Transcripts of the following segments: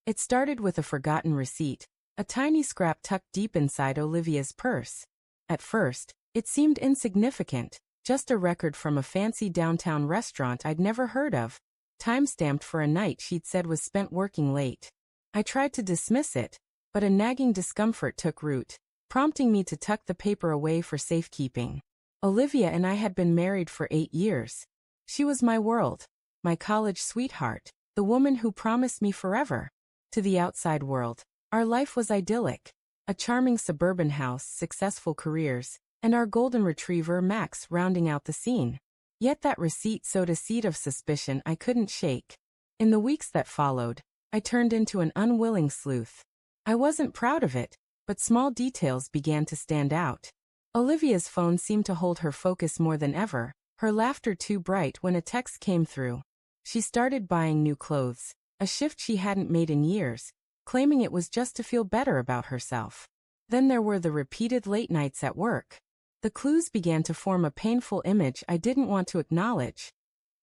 It started with a forgotten receipt, a tiny scrap tucked deep inside Olivia's purse. At first, it seemed insignificant, just a record from a fancy downtown restaurant I'd never heard of, time-stamped for a night she'd said was spent working late. I tried to dismiss it, but a nagging discomfort took root, prompting me to tuck the paper away for safekeeping. Olivia and I had been married for 8 years. She was my world, my college sweetheart, the woman who promised me forever. To the outside world, our life was idyllic. A charming suburban house, successful careers, and our golden retriever Max rounding out the scene. Yet that receipt sowed a seed of suspicion I couldn't shake. In the weeks that followed, I turned into an unwilling sleuth. I wasn't proud of it, but small details began to stand out. Olivia's phone seemed to hold her focus more than ever, her laughter too bright when a text came through. She started buying new clothes, a shift she hadn't made in years, claiming it was just to feel better about herself. Then there were the repeated late nights at work. The clues began to form a painful image I didn't want to acknowledge.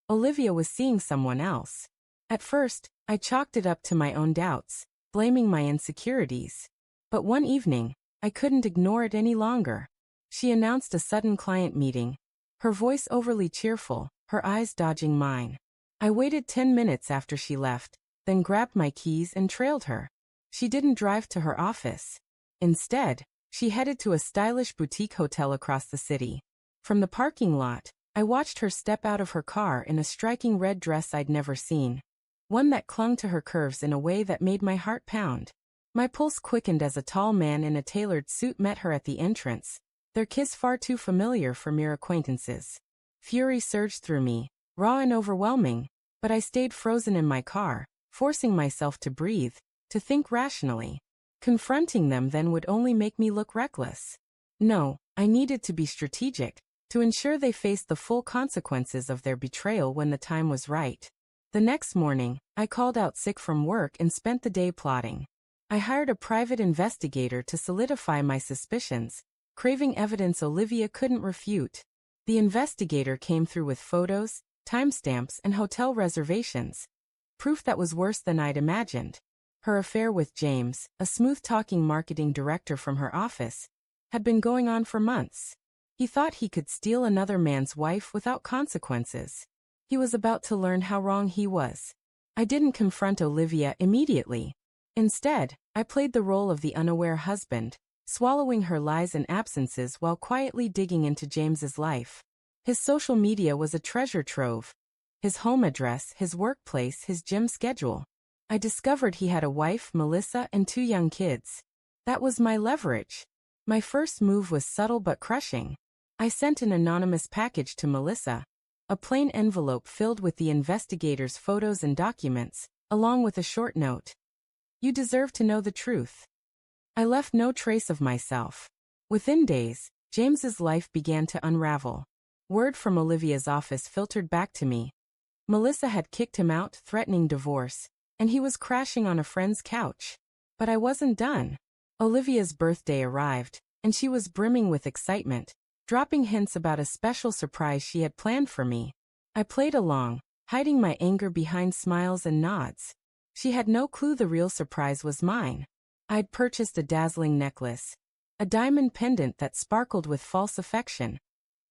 Olivia was seeing someone else. At first, I chalked it up to my own doubts, blaming my insecurities. But one evening, I couldn't ignore it any longer. She announced a sudden client meeting, her voice overly cheerful, her eyes dodging mine. I waited 10 minutes after she left, then grabbed my keys and trailed her. She didn't drive to her office. Instead, she headed to a stylish boutique hotel across the city. From the parking lot, I watched her step out of her car in a striking red dress I'd never seen. One that clung to her curves in a way that made my heart pound. My pulse quickened as a tall man in a tailored suit met her at the entrance, their kiss far too familiar for mere acquaintances. Fury surged through me, raw and overwhelming, but I stayed frozen in my car, forcing myself to breathe, to think rationally. Confronting them then would only make me look reckless. No, I needed to be strategic, to ensure they faced the full consequences of their betrayal when the time was right. The next morning, I called out sick from work and spent the day plotting. I hired a private investigator to solidify my suspicions, craving evidence Olivia couldn't refute. The investigator came through with photos, timestamps, and hotel reservations. Proof that was worse than I'd imagined. Her affair with James, a smooth-talking marketing director from her office, had been going on for months. He thought he could steal another man's wife without consequences. He was about to learn how wrong he was. I didn't confront Olivia immediately. Instead, I played the role of the unaware husband, swallowing her lies and absences while quietly digging into James's life. His social media was a treasure trove. His home address, his workplace, his gym schedule. I discovered he had a wife, Melissa, and 2 young kids. That was my leverage. My first move was subtle but crushing. I sent an anonymous package to Melissa, a plain envelope filled with the investigator's photos and documents, along with a short note. You deserve to know the truth. I left no trace of myself. Within days, James's life began to unravel. Word from Olivia's office filtered back to me. Melissa had kicked him out, threatening divorce, and he was crashing on a friend's couch. But I wasn't done. Olivia's birthday arrived, and she was brimming with excitement, dropping hints about a special surprise she had planned for me. I played along, hiding my anger behind smiles and nods. She had no clue the real surprise was mine. I'd purchased a dazzling necklace, a diamond pendant that sparkled with false affection,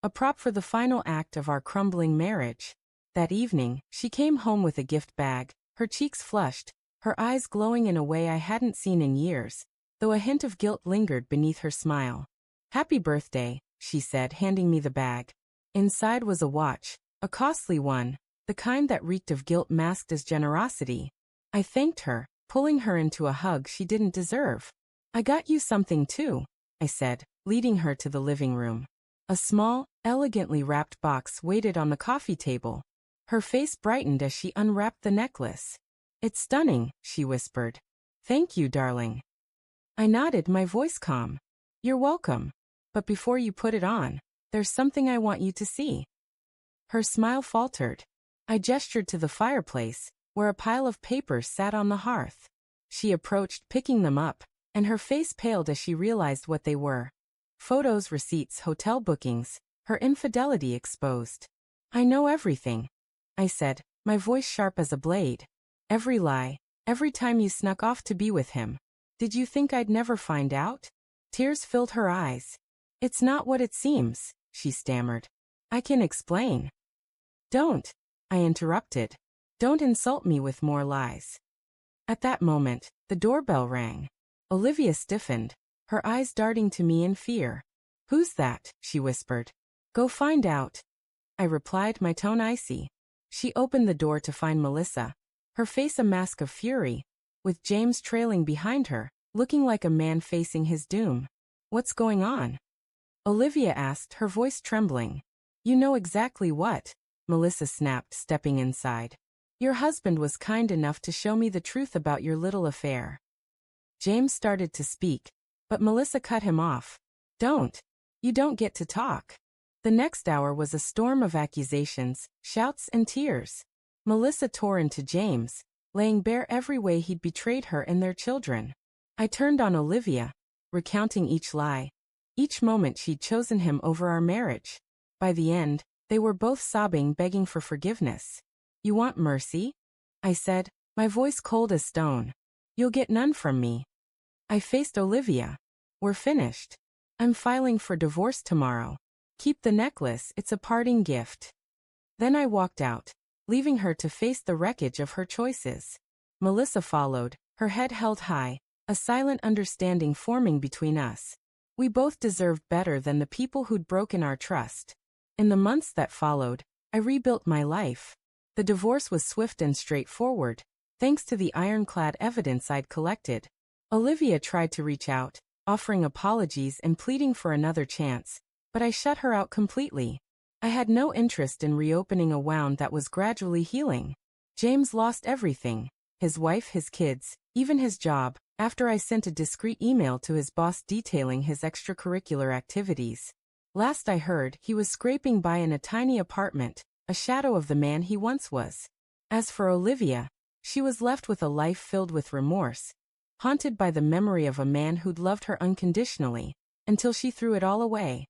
a prop for the final act of our crumbling marriage. That evening, she came home with a gift bag, her cheeks flushed, her eyes glowing in a way I hadn't seen in years, though a hint of guilt lingered beneath her smile. Happy birthday, she said, handing me the bag. Inside was a watch, a costly one, the kind that reeked of guilt masked as generosity. I thanked her, pulling her into a hug she didn't deserve. I got you something too, I said, leading her to the living room. A small, elegantly wrapped box waited on the coffee table. Her face brightened as she unwrapped the necklace. It's stunning, she whispered. Thank you, darling. I nodded, my voice calm. You're welcome. But before you put it on, there's something I want you to see. Her smile faltered. I gestured to the fireplace, where a pile of papers sat on the hearth. She approached, picking them up, and her face paled as she realized what they were. Photos, receipts, hotel bookings, her infidelity exposed. I know everything, I said, my voice sharp as a blade. Every lie, Every time you snuck off to be with him. Did you think I'd never find out? Tears filled her eyes. It's not what it seems, she stammered. I can explain. Don't, I interrupted. Don't insult me with more lies. At that moment, the doorbell rang. Olivia stiffened, her eyes darting to me in fear. Who's that? She whispered. Go find out. I replied, my tone icy. She opened the door to find Melissa, her face a mask of fury, with James trailing behind her, looking like a man facing his doom. What's going on? Olivia asked, her voice trembling. You know exactly what, Melissa snapped, stepping inside. Your husband was kind enough to show me the truth about your little affair. James started to speak, but Melissa cut him off. Don't. You don't get to talk. The next hour was a storm of accusations, shouts, and tears. Melissa tore into James, laying bare every way he'd betrayed her and their children. I turned on Olivia, recounting each lie, each moment she'd chosen him over our marriage. By the end, they were both sobbing, begging for forgiveness. You want mercy? I said, my voice cold as stone. You'll get none from me. I faced Olivia. We're finished. I'm filing for divorce tomorrow. Keep the necklace, it's a parting gift. Then I walked out, leaving her to face the wreckage of her choices. Melissa followed, her head held high, a silent understanding forming between us. We both deserved better than the people who'd broken our trust. In the months that followed, I rebuilt my life. The divorce was swift and straightforward, thanks to the ironclad evidence I'd collected. Olivia tried to reach out, offering apologies and pleading for another chance, but I shut her out completely. I had no interest in reopening a wound that was gradually healing. James lost everything, his wife, his kids, even his job, after I sent a discreet email to his boss detailing his extracurricular activities. Last I heard, he was scraping by in a tiny apartment, a shadow of the man he once was. As for Olivia, she was left with a life filled with remorse, haunted by the memory of a man who'd loved her unconditionally, until she threw it all away.